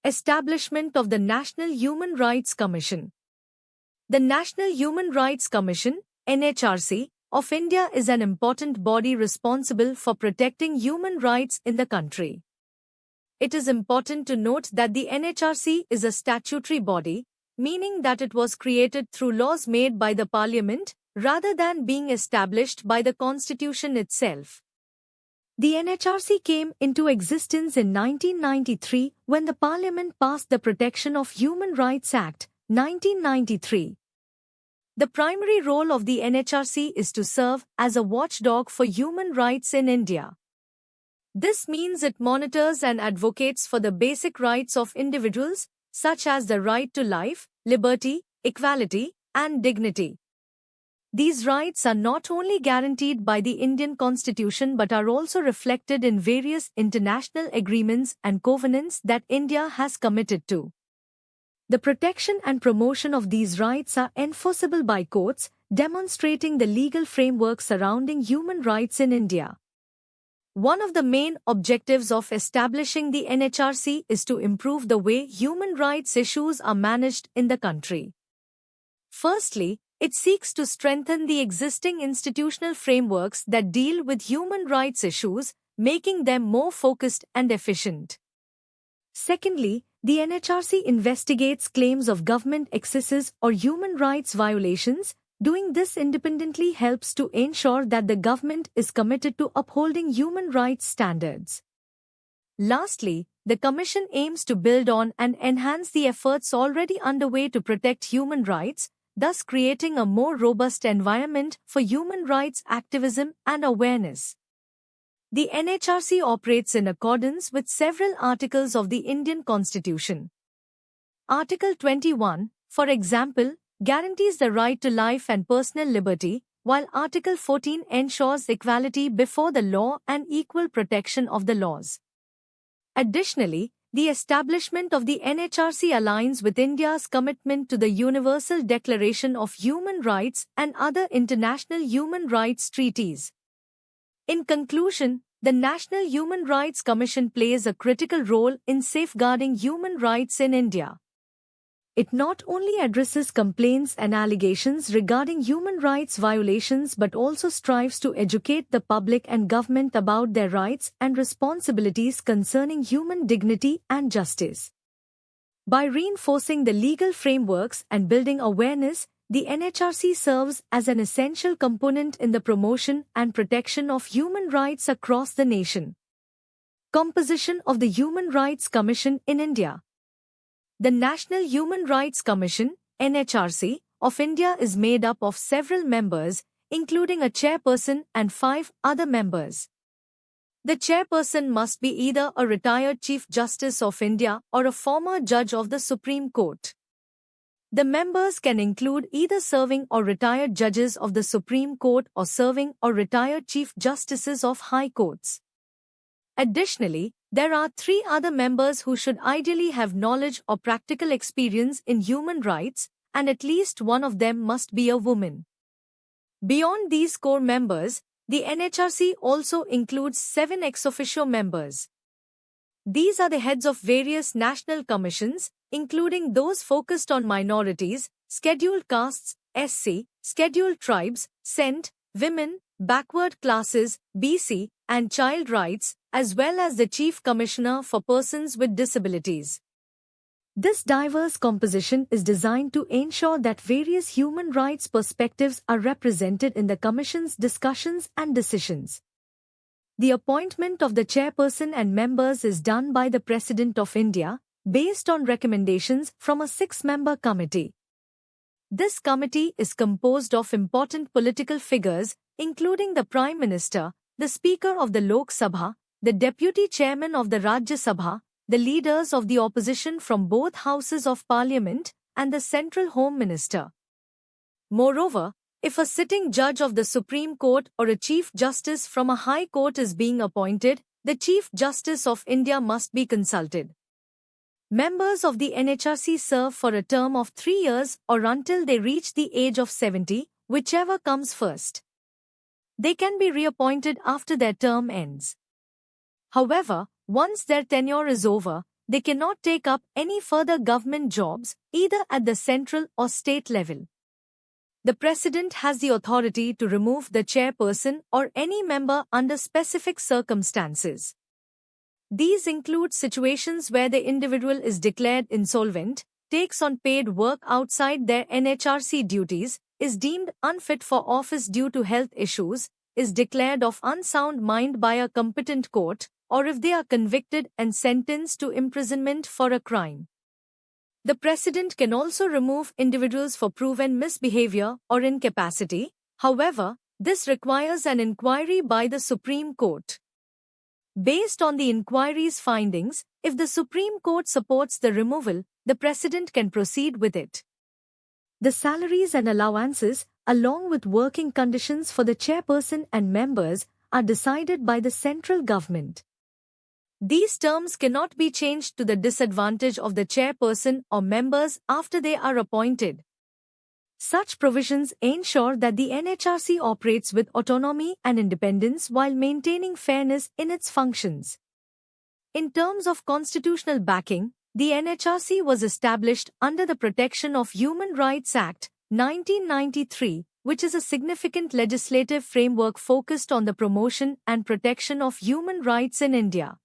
Establishment of the National Human Rights Commission. The National Human Rights Commission, NHRC, of India is an important body responsible for protecting human rights in the country. It is important to note that the NHRC is a statutory body, meaning that it was created through laws made by the Parliament, rather than being established by the Constitution itself. The NHRC came into existence in 1993 when the Parliament passed the Protection of Human Rights Act, 1993. The primary role of the NHRC is to serve as a watchdog for human rights in India. This means it monitors and advocates for the basic rights of individuals, such as the right to life, liberty, equality, and dignity. These rights are not only guaranteed by the Indian Constitution but are also reflected in various international agreements and covenants that India has committed to. The protection and promotion of these rights are enforceable by courts, demonstrating the legal framework surrounding human rights in India. One of the main objectives of establishing the NHRC is to improve the way human rights issues are managed in the country. Firstly, it seeks to strengthen the existing institutional frameworks that deal with human rights issues, making them more focused and efficient. Secondly, the NHRC investigates claims of government excesses or human rights violations. Doing this independently helps to ensure that the government is committed to upholding human rights standards. Lastly, the Commission aims to build on and enhance the efforts already underway to protect human rights, thus creating a more robust environment for human rights activism and awareness. The NHRC operates in accordance with several articles of the Indian Constitution. Article 21, for example, guarantees the right to life and personal liberty, while Article 14 ensures equality before the law and equal protection of the laws. Additionally, the establishment of the NHRC aligns with India's commitment to the Universal Declaration of Human Rights and other international human rights treaties. In conclusion, the National Human Rights Commission plays a critical role in safeguarding human rights in India. It not only addresses complaints and allegations regarding human rights violations but also strives to educate the public and government about their rights and responsibilities concerning human dignity and justice. By reinforcing the legal frameworks and building awareness, the NHRC serves as an essential component in the promotion and protection of human rights across the nation. Composition of the Human Rights Commission in India. The National Human Rights Commission, NHRC, of India is made up of several members, including a chairperson and 5 other members. The chairperson must be either a retired Chief Justice of India or a former judge of the Supreme Court. The members can include either serving or retired judges of the Supreme Court or serving or retired Chief Justices of High Courts. Additionally, there are 3 other members who should ideally have knowledge or practical experience in human rights, and at least one of them must be a woman. Beyond these core members, the NHRC also includes 7 ex officio members. These are the heads of various national commissions, including those focused on minorities, scheduled castes, SC, scheduled tribes, SENT, women, backward classes, BC, and child rights, as well as the Chief Commissioner for Persons with Disabilities. This diverse composition is designed to ensure that various human rights perspectives are represented in the Commission's discussions and decisions. The appointment of the chairperson and members is done by the President of India, based on recommendations from a 6-member committee. This committee is composed of important political figures, including the Prime Minister, the Speaker of the Lok Sabha, the Deputy Chairman of the Rajya Sabha, the leaders of the opposition from both houses of Parliament, and the Central Home Minister. Moreover, if a sitting judge of the Supreme Court or a Chief Justice from a High Court is being appointed, the Chief Justice of India must be consulted. Members of the NHRC serve for a term of 3 years or until they reach the age of 70, whichever comes first. They can be reappointed after their term ends. However, once their tenure is over, they cannot take up any further government jobs, either at the central or state level. The President has the authority to remove the chairperson or any member under specific circumstances. These include situations where the individual is declared insolvent, takes on paid work outside their NHRC duties, is deemed unfit for office due to health issues, is declared of unsound mind by a competent court, or if they are convicted and sentenced to imprisonment for a crime. The President can also remove individuals for proven misbehavior or incapacity. However, this requires an inquiry by the Supreme Court. Based on the inquiry's findings, if the Supreme Court supports the removal, the President can proceed with it. The salaries and allowances, along with working conditions for the chairperson and members, are decided by the central government. These terms cannot be changed to the disadvantage of the chairperson or members after they are appointed. Such provisions ensure that the NHRC operates with autonomy and independence while maintaining fairness in its functions. In terms of constitutional backing, the NHRC was established under the Protection of Human Rights Act, 1993, which is a significant legislative framework focused on the promotion and protection of human rights in India.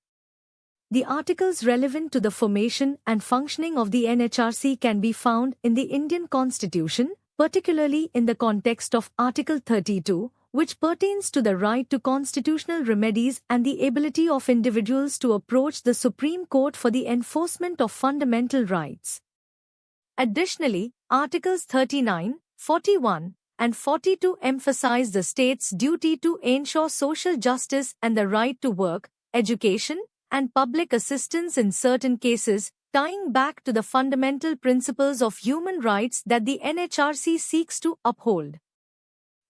The articles relevant to the formation and functioning of the NHRC can be found in the Indian Constitution, particularly in the context of Article 32, which pertains to the right to constitutional remedies and the ability of individuals to approach the Supreme Court for the enforcement of fundamental rights. Additionally, Articles 39, 41, and 42 emphasize the state's duty to ensure social justice and the right to work, education, and public assistance in certain cases, tying back to the fundamental principles of human rights that the NHRC seeks to uphold.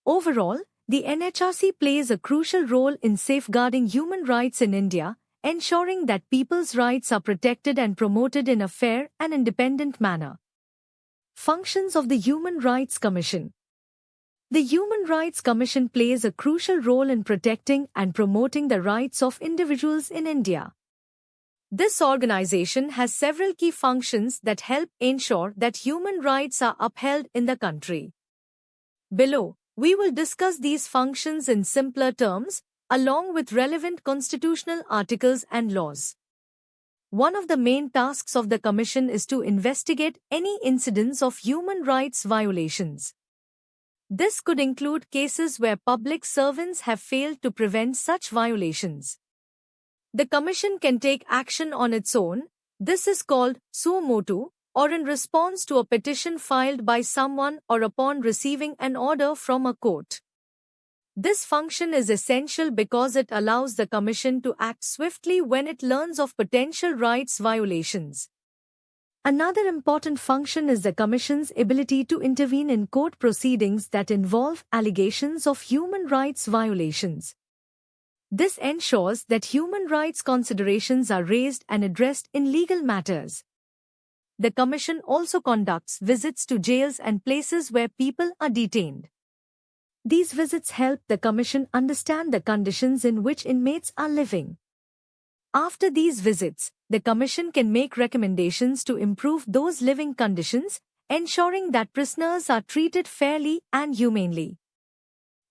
Overall, the NHRC plays a crucial role in safeguarding human rights in India, ensuring that people's rights are protected and promoted in a fair and independent manner. Functions of the Human Rights Commission. The Human Rights Commission plays a crucial role in protecting and promoting the rights of individuals in India. This organization has several key functions that help ensure that human rights are upheld in the country. Below, we will discuss these functions in simpler terms, along with relevant constitutional articles and laws. One of the main tasks of the Commission is to investigate any incidents of human rights violations. This could include cases where public servants have failed to prevent such violations. The Commission can take action on its own. This is called suo motu, or in response to a petition filed by someone or upon receiving an order from a court. This function is essential because it allows the Commission to act swiftly when it learns of potential rights violations. Another important function is the Commission's ability to intervene in court proceedings that involve allegations of human rights violations. This ensures that human rights considerations are raised and addressed in legal matters. The Commission also conducts visits to jails and places where people are detained. These visits help the Commission understand the conditions in which inmates are living. After these visits, the Commission can make recommendations to improve those living conditions, ensuring that prisoners are treated fairly and humanely.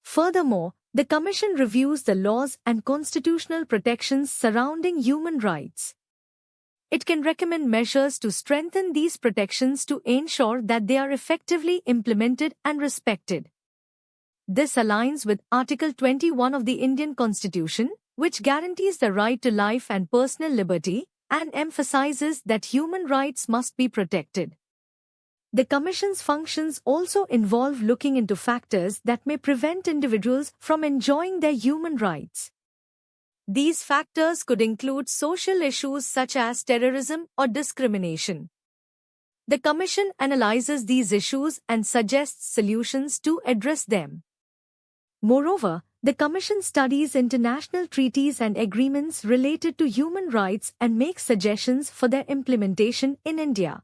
Furthermore, the Commission reviews the laws and constitutional protections surrounding human rights. It can recommend measures to strengthen these protections to ensure that they are effectively implemented and respected. This aligns with Article 21 of the Indian Constitution, which guarantees the right to life and personal liberty, and emphasizes that human rights must be protected. The Commission's functions also involve looking into factors that may prevent individuals from enjoying their human rights. These factors could include social issues such as terrorism or discrimination. The Commission analyzes these issues and suggests solutions to address them. Moreover, the Commission studies international treaties and agreements related to human rights and makes suggestions for their implementation in India.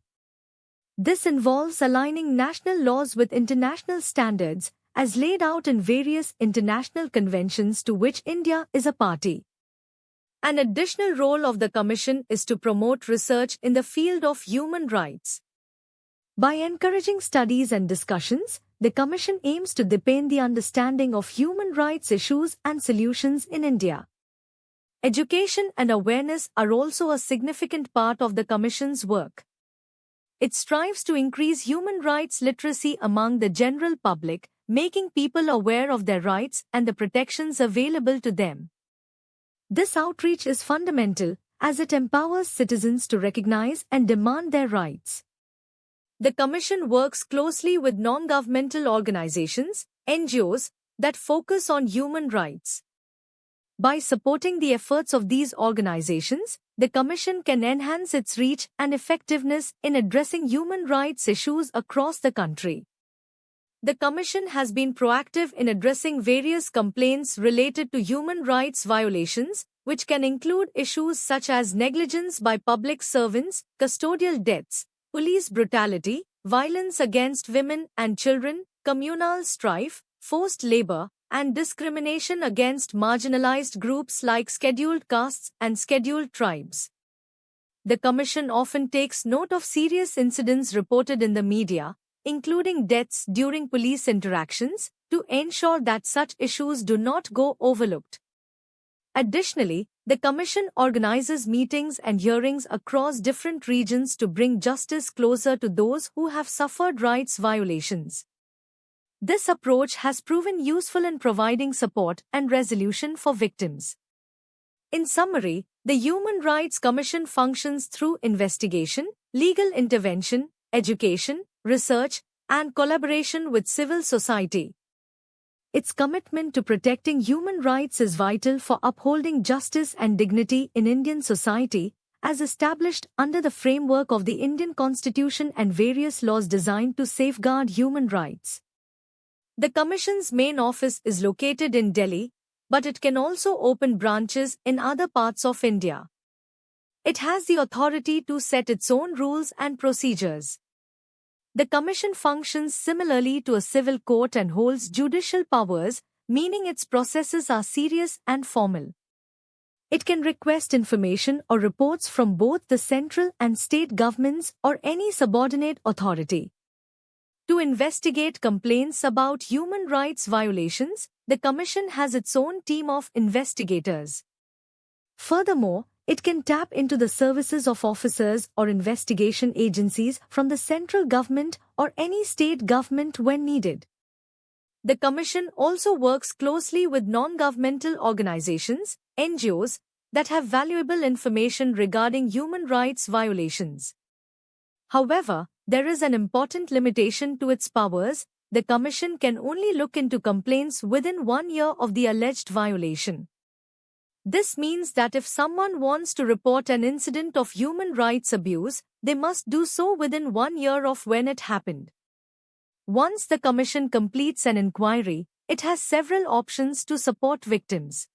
This involves aligning national laws with international standards, as laid out in various international conventions to which India is a party. An additional role of the Commission is to promote research in the field of human rights. By encouraging studies and discussions, the Commission aims to deepen the understanding of human rights issues and solutions in India. Education and awareness are also a significant part of the Commission's work. It strives to increase human rights literacy among the general public, making people aware of their rights and the protections available to them. This outreach is fundamental, as it empowers citizens to recognize and demand their rights. The Commission works closely with non-governmental organizations, NGOs, that focus on human rights. By supporting the efforts of these organizations, the Commission can enhance its reach and effectiveness in addressing human rights issues across the country. The Commission has been proactive in addressing various complaints related to human rights violations, which can include issues such as negligence by public servants, custodial deaths, police brutality, violence against women and children, communal strife, forced labor, and discrimination against marginalized groups like scheduled castes and scheduled tribes. The Commission often takes note of serious incidents reported in the media, including deaths during police interactions, to ensure that such issues do not go overlooked. Additionally, the Commission organizes meetings and hearings across different regions to bring justice closer to those who have suffered rights violations. This approach has proven useful in providing support and resolution for victims. In summary, the Human Rights Commission functions through investigation, legal intervention, education, research, and collaboration with civil society. Its commitment to protecting human rights is vital for upholding justice and dignity in Indian society, as established under the framework of the Indian Constitution and various laws designed to safeguard human rights. The Commission's main office is located in Delhi, but it can also open branches in other parts of India. It has the authority to set its own rules and procedures. The Commission functions similarly to a civil court and holds judicial powers, meaning its processes are serious and formal. It can request information or reports from both the central and state governments or any subordinate authority. To investigate complaints about human rights violations, the Commission has its own team of investigators. Furthermore, it can tap into the services of officers or investigation agencies from the central government or any state government when needed. The Commission also works closely with non-governmental organizations, NGOs, that have valuable information regarding human rights violations. However, there is an important limitation to its powers. The Commission can only look into complaints within 1 year of the alleged violation. This means that if someone wants to report an incident of human rights abuse, they must do so within 1 year of when it happened. Once the Commission completes an inquiry, it has several options to support victims.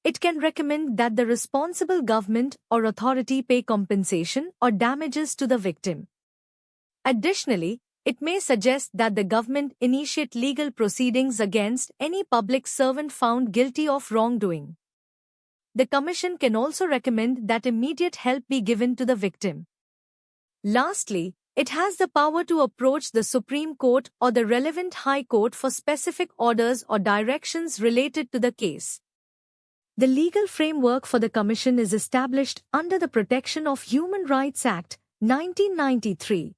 It can recommend that the responsible government or authority pay compensation or damages to the victim. Additionally, it may suggest that the government initiate legal proceedings against any public servant found guilty of wrongdoing. The Commission can also recommend that immediate help be given to the victim. Lastly, it has the power to approach the Supreme Court or the relevant High Court for specific orders or directions related to the case. The legal framework for the Commission is established under the Protection of Human Rights Act, 1993.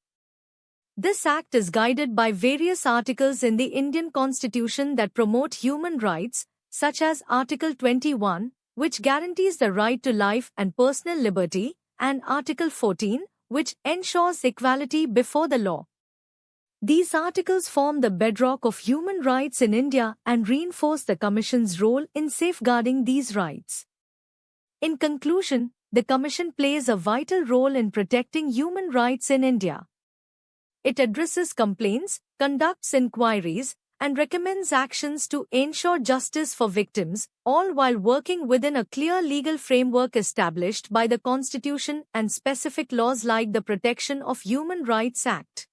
This act is guided by various articles in the Indian Constitution that promote human rights, such as Article 21, which guarantees the right to life and personal liberty, and Article 14, which ensures equality before the law. These articles form the bedrock of human rights in India and reinforce the Commission's role in safeguarding these rights. In conclusion, the Commission plays a vital role in protecting human rights in India. It addresses complaints, conducts inquiries, and recommends actions to ensure justice for victims, all while working within a clear legal framework established by the Constitution and specific laws like the Protection of Human Rights Act.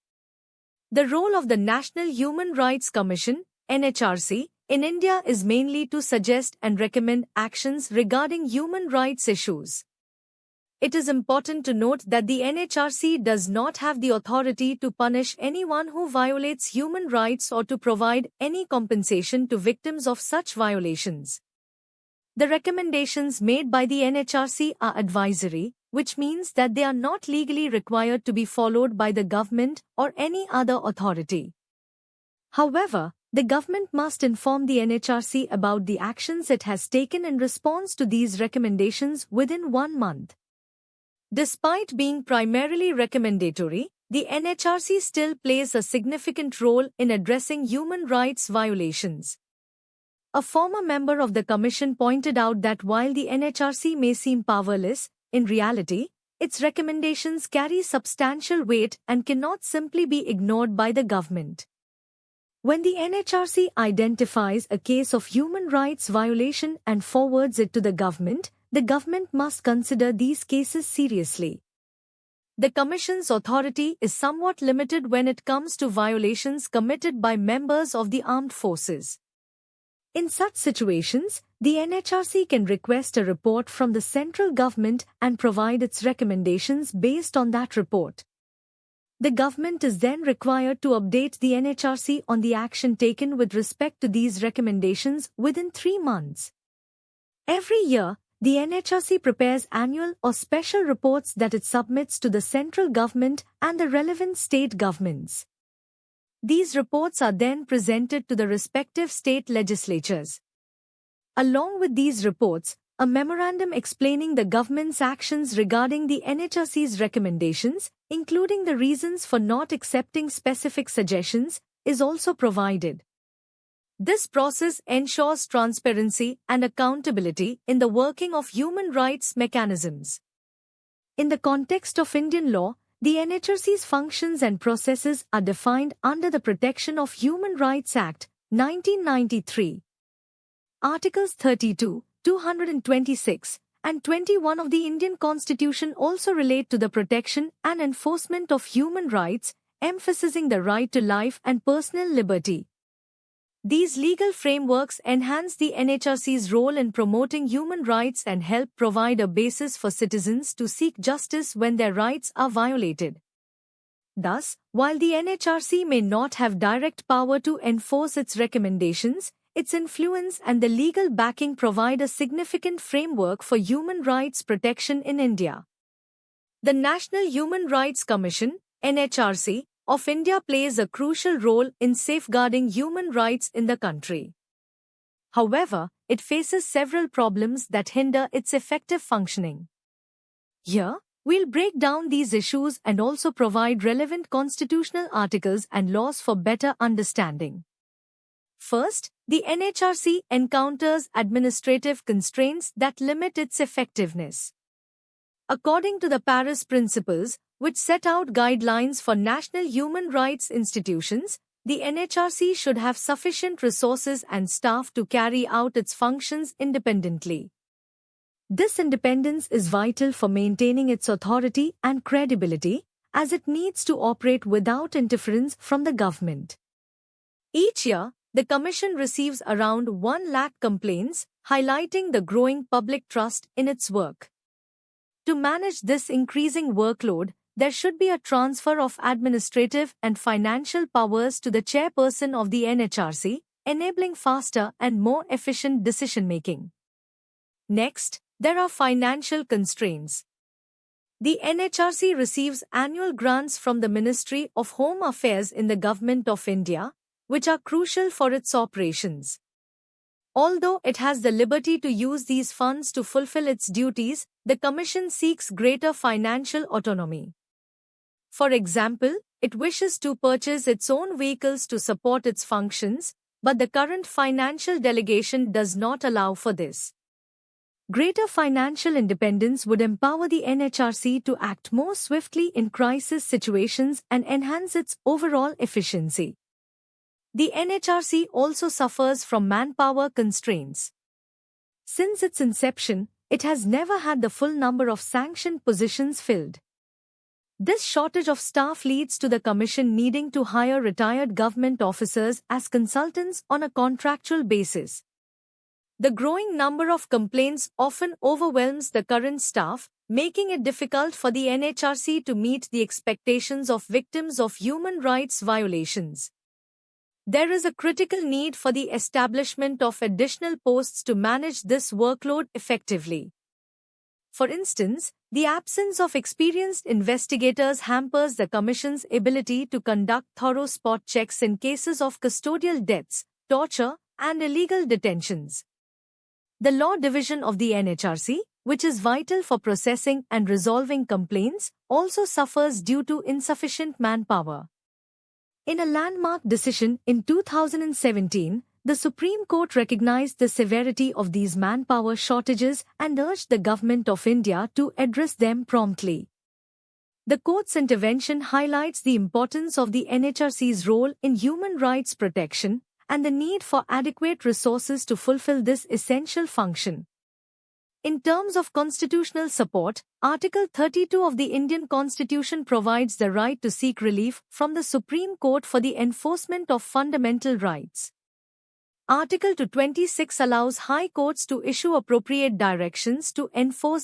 The role of the National Human Rights Commission, NHRC, in India is mainly to suggest and recommend actions regarding human rights issues. It is important to note that the NHRC does not have the authority to punish anyone who violates human rights or to provide any compensation to victims of such violations. The recommendations made by the NHRC are advisory, which means that they are not legally required to be followed by the government or any other authority. However, the government must inform the NHRC about the actions it has taken in response to these recommendations within 1 month. Despite being primarily recommendatory, the NHRC still plays a significant role in addressing human rights violations. A former member of the Commission pointed out that while the NHRC may seem powerless, in reality, its recommendations carry substantial weight and cannot simply be ignored by the government. When the NHRC identifies a case of human rights violation and forwards it to the government must consider these cases seriously. The Commission's authority is somewhat limited when it comes to violations committed by members of the armed forces. In such situations, the NHRC can request a report from the central government and provide its recommendations based on that report. The government is then required to update the NHRC on the action taken with respect to these recommendations within 3 months. Every year, the NHRC prepares annual or special reports that it submits to the central government and the relevant state governments. These reports are then presented to the respective state legislatures. Along with these reports, a memorandum explaining the government's actions regarding the NHRC's recommendations, including the reasons for not accepting specific suggestions, is also provided. This process ensures transparency and accountability in the working of human rights mechanisms. In the context of Indian law, the NHRC's functions and processes are defined under the Protection of Human Rights Act, 1993. Articles 32, 226, and 21 of the Indian Constitution also relate to the protection and enforcement of human rights, emphasizing the right to life and personal liberty. These legal frameworks enhance the NHRC's role in promoting human rights and help provide a basis for citizens to seek justice when their rights are violated. Thus, while the NHRC may not have direct power to enforce its recommendations, its influence and the legal backing provide a significant framework for human rights protection in India. The National Human Rights Commission, NHRC, of India plays a crucial role in safeguarding human rights in the country. However, it faces several problems that hinder its effective functioning. Here, we'll break down these issues and also provide relevant constitutional articles and laws for better understanding. First, the NHRC encounters administrative constraints that limit its effectiveness. According to the Paris Principles, which set out guidelines for national human rights institutions, the NHRC should have sufficient resources and staff to carry out its functions independently. This independence is vital for maintaining its authority and credibility, as it needs to operate without interference from the government. Each year, the Commission receives around 1 lakh complaints, highlighting the growing public trust in its work. To manage this increasing workload, there should be a transfer of administrative and financial powers to the chairperson of the NHRC, enabling faster and more efficient decision-making. Next, there are financial constraints. The NHRC receives annual grants from the Ministry of Home Affairs in the Government of India, which are crucial for its operations. Although it has the liberty to use these funds to fulfill its duties, the Commission seeks greater financial autonomy. For example, it wishes to purchase its own vehicles to support its functions, but the current financial delegation does not allow for this. Greater financial independence would empower the NHRC to act more swiftly in crisis situations and enhance its overall efficiency. The NHRC also suffers from manpower constraints. Since its inception, it has never had the full number of sanctioned positions filled. This shortage of staff leads to the Commission needing to hire retired government officers as consultants on a contractual basis. The growing number of complaints often overwhelms the current staff, making it difficult for the NHRC to meet the expectations of victims of human rights violations. There is a critical need for the establishment of additional posts to manage this workload effectively. For instance, the absence of experienced investigators hampers the Commission's ability to conduct thorough spot checks in cases of custodial deaths, torture, and illegal detentions. The Law Division of the NHRC, which is vital for processing and resolving complaints, also suffers due to insufficient manpower. In a landmark decision in 2017, the Supreme Court recognized the severity of these manpower shortages and urged the Government of India to address them promptly. The court's intervention highlights the importance of the NHRC's role in human rights protection and the need for adequate resources to fulfill this essential function. In terms of constitutional support, Article 32 of the Indian Constitution provides the right to seek relief from the Supreme Court for the enforcement of fundamental rights. Article 226 allows high courts to issue appropriate directions to enforce